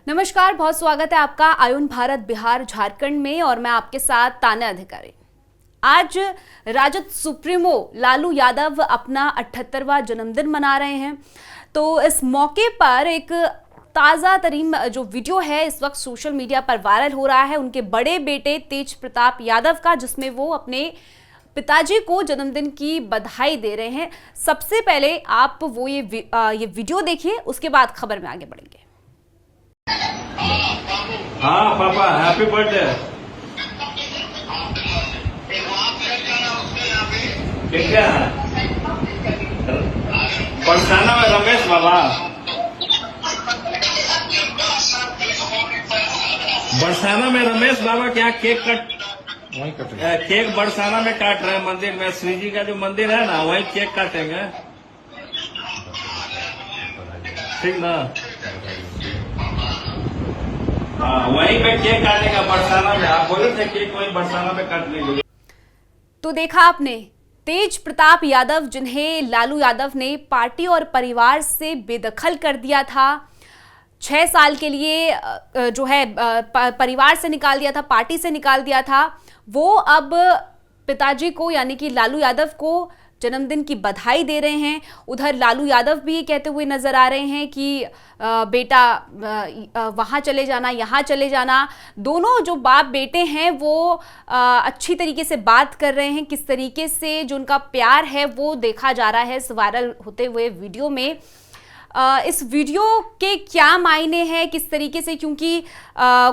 नमस्कार, बहुत स्वागत है आपका आयुन भारत बिहार झारखंड में और मैं आपके साथ तान्या अधिकारी। आज राजद सुप्रीमो लालू यादव अपना 78वां जन्मदिन मना रहे हैं। तो इस मौके पर एक ताज़ा तरीन जो वीडियो है इस वक्त सोशल मीडिया पर वायरल हो रहा है उनके बड़े बेटे तेज प्रताप यादव का, जिसमें वो अपने पिताजी को जन्मदिन की बधाई दे रहे हैं। सबसे पहले आप वो ये वीडियो देखिए, उसके बाद खबर में आगे बढ़ेंगे। हाँ पापा, हैप्पी बर्थडे। क्या है? बरसाना में रमेश बाबा, बरसाना में रमेश बाबा क्या केक केक बरसाना में काट रहे हैं। मंदिर में श्री जी का जो मंदिर है ना, वहीं केक काटेंगे, ठीक ना? हाँ, वहीं पे केक काटेगा बरसाना में। आप बोले थे केक वहीं बरसाना में काटने के लिए। तो देखा आपने, तेज प्रताप यादव जिन्हें लालू यादव ने पार्टी और परिवार से बेदखल कर दिया था, 6 साल के लिए जो है परिवार से निकाल दिया था, पार्टी से निकाल दिया था, वो अब पिताजी को यानी कि लालू यादव को जन्मदिन की बधाई दे रहे हैं। उधर लालू यादव भी कहते हुए नजर आ रहे हैं कि बेटा वहाँ चले जाना, यहाँ चले जाना। दोनों जो बाप बेटे हैं वो अच्छी तरीके से बात कर रहे हैं। किस तरीके से जो उनका प्यार है वो देखा जा रहा है इस वायरल होते हुए वीडियो में। इस वीडियो के क्या मायने हैं, किस तरीके से, क्योंकि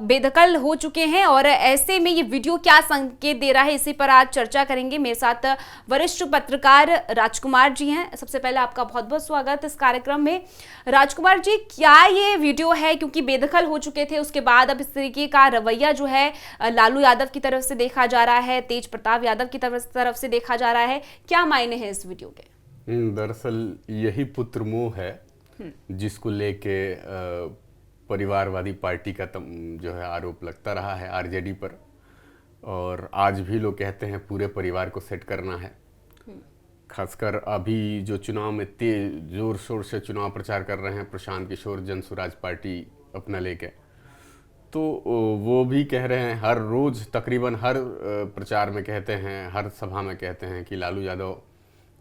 बेदखल हो चुके हैं और ऐसे में ये वीडियो क्या संकेत दे रहा है, इसी पर आज चर्चा करेंगे। मेरे साथ वरिष्ठ पत्रकार राजकुमार जी हैं। सबसे पहले आपका बहुत बहुत स्वागत इस कार्यक्रम में। राजकुमार जी, क्या ये वीडियो है, क्योंकि बेदखल हो चुके थे उसके बाद अब इस तरीके का रवैया जो है लालू यादव की तरफ से देखा जा रहा है, तेज प्रताप यादव की तरफ से देखा जा रहा है, क्या मायने हैं इस वीडियो के? दरअसल यही पुत्र मोह है जिसको लेके परिवारवादी पार्टी का जो है आरोप लगता रहा है आरजेडी पर, और आज भी लोग कहते हैं पूरे परिवार को सेट करना है। खासकर अभी जो चुनाव में तेज जोर शोर से चुनाव प्रचार कर रहे हैं प्रशांत किशोर जनसुराज पार्टी अपना लेके, तो वो भी कह रहे हैं, हर रोज तकरीबन हर प्रचार में कहते हैं, हर सभा में कहते हैं कि लालू यादव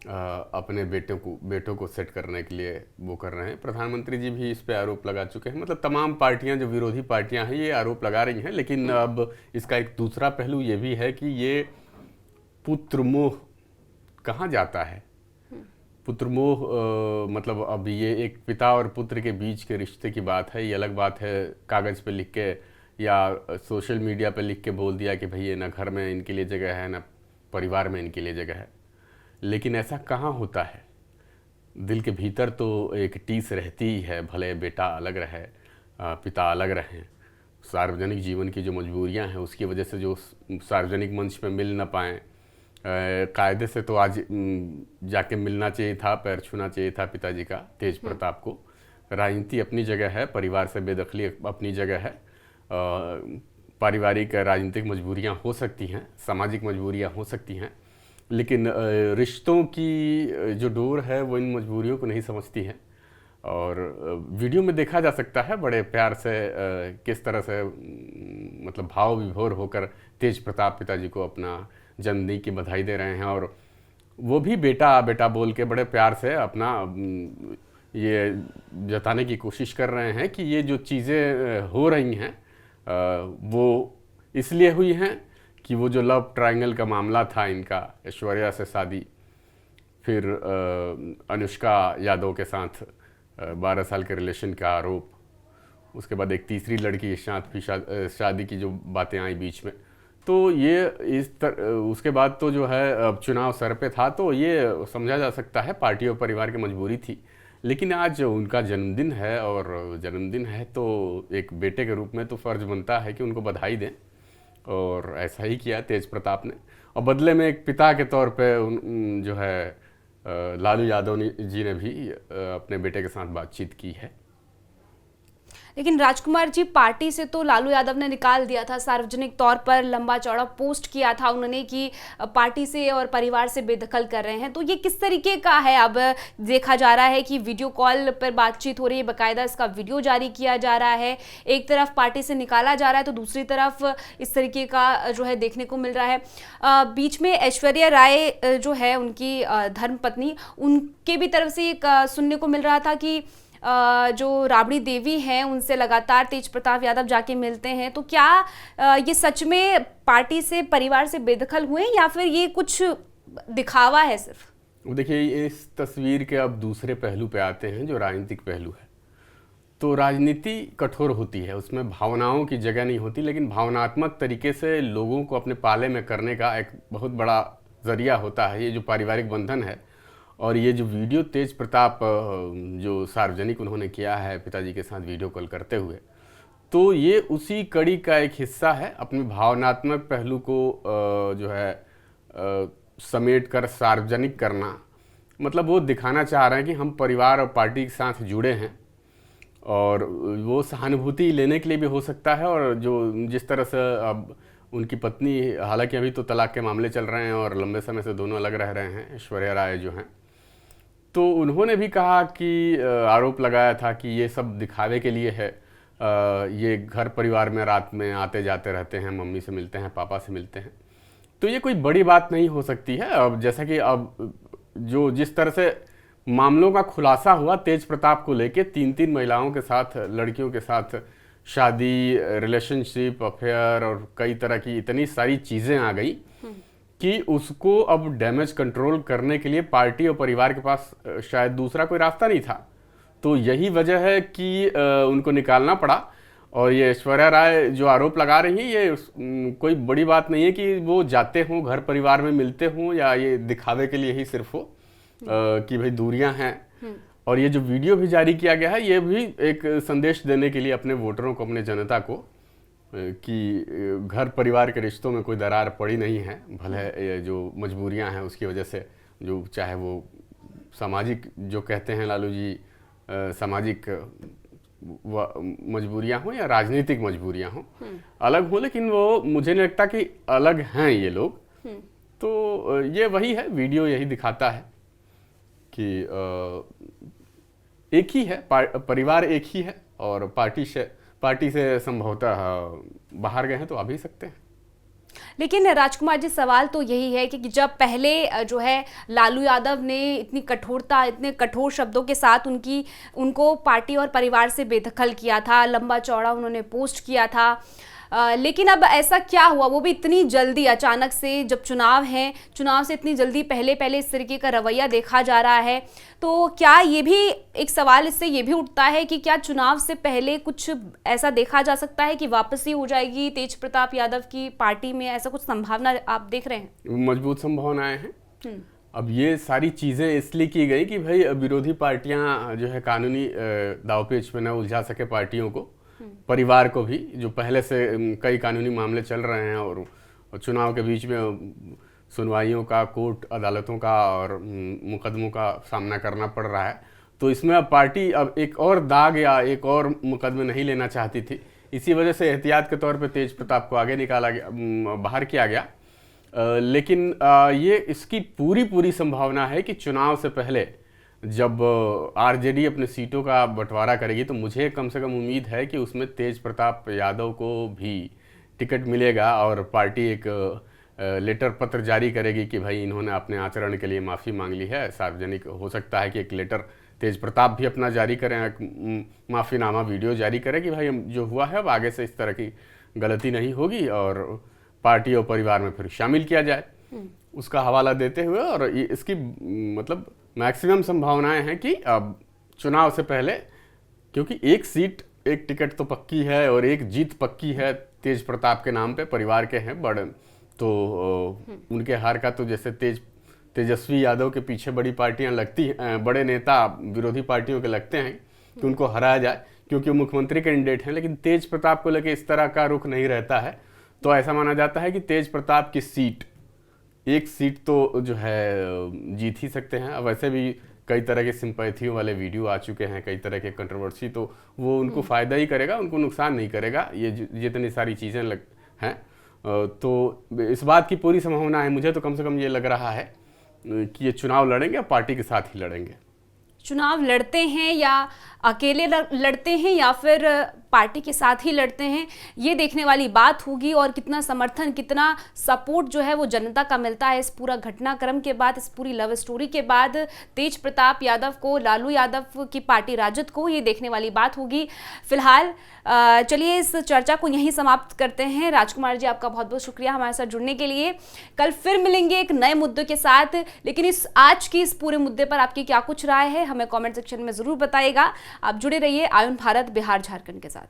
अपने बेटों को सेट करने के लिए वो कर रहे हैं। प्रधानमंत्री जी भी इस पे आरोप लगा चुके हैं। मतलब तमाम पार्टियां, जो विरोधी पार्टियां हैं, ये आरोप लगा रही हैं। लेकिन अब इसका एक दूसरा पहलू ये भी है कि ये पुत्र मोह कहाँ जाता है। पुत्र मोह मतलब अब ये एक पिता और पुत्र के बीच के रिश्ते की बात है। ये अलग बात है कागज़ पे लिख के या सोशल मीडिया पे लिख के बोल दिया कि भई ना घर में इनके लिए जगह है, ना परिवार में इनके लिए जगह है। लेकिन ऐसा कहाँ होता है। दिल के भीतर तो एक टीस रहती ही है, भले बेटा अलग रहे, पिता अलग रहें। सार्वजनिक जीवन की जो मजबूरियां हैं उसकी वजह से जो सार्वजनिक मंच पे मिल ना पाएँ, कायदे से तो आज जाके मिलना चाहिए था, पैर छूना चाहिए था पिताजी का, तेज प्रताप को। राजनीति अपनी जगह है, परिवार से बेदखली अपनी जगह है। पारिवारिक राजनीतिक मजबूरियाँ हो सकती हैं, सामाजिक मजबूरियाँ हो सकती हैं, लेकिन रिश्तों की जो डोर है वो इन मजबूरियों को नहीं समझती है। और वीडियो में देखा जा सकता है बड़े प्यार से किस तरह से मतलब भाव विभोर होकर तेज प्रताप पिताजी को अपना जन्मदिन की बधाई दे रहे हैं, और वो भी बेटा बेटा बोल के बड़े प्यार से अपना ये जताने की कोशिश कर रहे हैं कि ये जो चीज़ें हो रही हैं वो इसलिए हुई हैं कि वो जो लव ट्रायंगल का मामला था इनका, ऐश्वर्या से शादी, फिर अनुष्का यादव के साथ 12 साल के रिलेशन का आरोप, उसके बाद एक तीसरी लड़की के साथ भी शादी की जो बातें आई बीच में, तो ये उसके बाद तो जो है अब चुनाव सर पे था, तो ये समझा जा सकता है पार्टी और परिवार की मजबूरी थी। लेकिन आज उनका जन्मदिन है, और जन्मदिन है तो एक बेटे के रूप में तो फ़र्ज बनता है कि उनको बधाई दें, और ऐसा ही किया तेज प्रताप ने। और बदले में एक पिता के तौर पे जो है लालू यादव जी ने भी अपने बेटे के साथ बातचीत की है। लेकिन राजकुमार जी, पार्टी से तो लालू यादव ने निकाल दिया था, सार्वजनिक तौर पर लंबा चौड़ा पोस्ट किया था उन्होंने कि पार्टी से और परिवार से बेदखल कर रहे हैं। तो ये किस तरीके का है? अब देखा जा रहा है कि वीडियो कॉल पर बातचीत हो रही है, बाकायदा इसका वीडियो जारी किया जा रहा है, एक तरफ पार्टी से निकाला जा रहा है तो दूसरी तरफ इस तरीके का जो है देखने को मिल रहा है। बीच में ऐश्वर्या राय जो है उनकी धर्मपत्नी, उनके भी तरफ से एक सुनने को मिल रहा था कि जो राबड़ी देवी हैं उनसे लगातार तेज प्रताप यादव जाके मिलते हैं। तो क्या ये सच में पार्टी से, परिवार से बेदखल हुए या फिर ये कुछ दिखावा है सिर्फ? देखिए, इस तस्वीर के अब दूसरे पहलू पे आते हैं जो राजनीतिक पहलू है। तो राजनीति कठोर होती है, उसमें भावनाओं की जगह नहीं होती, लेकिन भावनात्मक तरीके से लोगों को अपने पाले में करने का एक बहुत बड़ा जरिया होता है ये जो पारिवारिक बंधन है। और ये जो वीडियो तेज प्रताप जो सार्वजनिक उन्होंने किया है पिताजी के साथ वीडियो कॉल करते हुए, तो ये उसी कड़ी का एक हिस्सा है। अपने भावनात्मक पहलू को जो है समेट कर सार्वजनिक करना, मतलब वो दिखाना चाह रहे हैं कि हम परिवार और पार्टी के साथ जुड़े हैं। और वो सहानुभूति लेने के लिए भी हो सकता है। और जो जिस तरह से अब उनकी पत्नी, हालांकि अभी तो तलाक के मामले चल रहे हैं और लंबे समय से दोनों अलग रह रहे हैं, ऐश्वर्या राय जो हैं, तो उन्होंने भी कहा कि आरोप लगाया था कि ये सब दिखावे के लिए है। ये घर परिवार में रात में आते जाते रहते हैं, मम्मी से मिलते हैं, पापा से मिलते हैं, तो ये कोई बड़ी बात नहीं हो सकती है। अब जैसा कि अब जो जिस तरह से मामलों का खुलासा हुआ तेज प्रताप को लेके, 3 महिलाओं के साथ, लड़कियों के साथ शादी, रिलेशनशिप, अफेयर और कई तरह की इतनी सारी चीज़ें आ गई कि उसको अब डैमेज कंट्रोल करने के लिए पार्टी और परिवार के पास शायद दूसरा कोई रास्ता नहीं था। तो यही वजह है कि उनको निकालना पड़ा। और ये ऐश्वर्या राय जो आरोप लगा रही हैं, ये कोई बड़ी बात नहीं है कि वो जाते हों, घर परिवार में मिलते हों, या ये दिखावे के लिए ही सिर्फ हो कि भाई दूरियां हैं। और ये जो वीडियो भी जारी किया गया है, ये भी एक संदेश देने के लिए अपने वोटरों को, अपने जनता को, कि घर परिवार के रिश्तों में कोई दरार पड़ी नहीं है। भले जो मजबूरियां हैं उसकी वजह से, जो चाहे वो सामाजिक जो कहते हैं लालू जी, सामाजिक मजबूरियां हो या राजनीतिक मजबूरियां हो, अलग हो, लेकिन वो मुझे नहीं लगता कि अलग हैं ये लोग। तो ये वही है, वीडियो यही दिखाता है कि एक ही है, परिवार एक ही है, और पार्टी से संभवतः बाहर गए हैं तो आ भी सकते हैं। लेकिन राजकुमार जी, सवाल तो यही है कि जब पहले जो है लालू यादव ने इतनी कठोरता, इतने कठोर शब्दों के साथ उनको पार्टी और परिवार से बेदखल किया था, लंबा चौड़ा उन्होंने पोस्ट किया था, लेकिन अब ऐसा क्या हुआ? वो भी इतनी जल्दी, अचानक से, जब चुनाव हैं, चुनाव से इतनी जल्दी पहले इस तरीके का रवैया देखा जा रहा है। तो क्या ये भी एक सवाल इससे ये भी उठता है कि क्या चुनाव से पहले कुछ ऐसा देखा जा सकता है कि वापसी हो जाएगी तेज प्रताप यादव की पार्टी में? ऐसा कुछ संभावना आप देख रहे हैं? मजबूत संभावनाएं हैं। अब ये सारी चीज़ें इसलिए की गई कि भाई विरोधी पार्टियां जो है कानूनी दावपेच में न उलझा सके पार्टियों को, परिवार को भी, जो पहले से कई कानूनी मामले चल रहे हैं और चुनाव के बीच में सुनवाइयों का, कोर्ट अदालतों का और मुकदमों का सामना करना पड़ रहा है। तो इसमें अब पार्टी अब एक और दाग या एक और मुकदमे नहीं लेना चाहती थी। इसी वजह से एहतियात के तौर पे तेज प्रताप को आगे निकाला गया, बाहर किया गया। लेकिन ये इसकी पूरी संभावना है कि चुनाव से पहले जब आरजेडी अपने सीटों का बंटवारा करेगी, तो मुझे कम से कम उम्मीद है कि उसमें तेज प्रताप यादव को भी टिकट मिलेगा और पार्टी एक लेटर पत्र जारी करेगी कि भाई इन्होंने अपने आचरण के लिए माफ़ी मांग ली है। सार्वजनिक हो सकता है कि एक लेटर तेज प्रताप भी अपना जारी करें, एक माफ़ीनामा वीडियो जारी करें कि भाई जो हुआ है अब आगे से इस तरह की गलती नहीं होगी और पार्टी और परिवार में फिर शामिल किया जाए, उसका हवाला देते हुए। और इसकी मतलब मैक्सिमम संभावनाएं हैं कि अब चुनाव से पहले, क्योंकि एक सीट, एक टिकट तो पक्की है और एक जीत पक्की है तेज प्रताप के नाम पे, परिवार के हैं बड़े, तो उनके हार का तो जैसे तेजस्वी यादव के पीछे बड़ी पार्टियां लगती हैं, बड़े नेता विरोधी पार्टियों के लगते हैं कि उनको हराया जाए क्योंकि वो मुख्यमंत्री कैंडिडेट हैं। लेकिन तेज प्रताप को लेकर इस तरह का रुख नहीं रहता है। तो ऐसा माना जाता है कि तेज प्रताप की सीट, एक सीट तो जो है जीत ही सकते हैं। अब वैसे भी कई तरह के सिंपैथियों वाले वीडियो आ चुके हैं, कई तरह के कंट्रोवर्सी, तो वो उनको फ़ायदा ही करेगा, उनको नुकसान नहीं करेगा। ये जितनी सारी चीज़ें हैं तो इस बात की पूरी संभावना है, मुझे तो कम से कम ये लग रहा है कि ये चुनाव लड़ेंगे, पार्टी के साथ ही लड़ेंगे। चुनाव लड़ते हैं या अकेले लड़ते हैं या फिर पार्टी के साथ ही लड़ते हैं, ये देखने वाली बात होगी। और कितना समर्थन, कितना सपोर्ट जो है वो जनता का मिलता है इस पूरा घटनाक्रम के बाद, इस पूरी लव स्टोरी के बाद तेज प्रताप यादव को, लालू यादव की पार्टी राजद को, ये देखने वाली बात होगी। फिलहाल चलिए इस चर्चा को यहीं समाप्त करते हैं। राजकुमार जी, आपका बहुत बहुत शुक्रिया हमारे साथ जुड़ने के लिए। कल फिर मिलेंगे एक नए मुद्दे के साथ, लेकिन आज की इस पूरे मुद्दे पर आपकी क्या कुछ राय है हमें कमेंट सेक्शन में जरूर बताइएगा। आप जुड़े रहिए आयुन भारत बिहार झारखंड के साथ।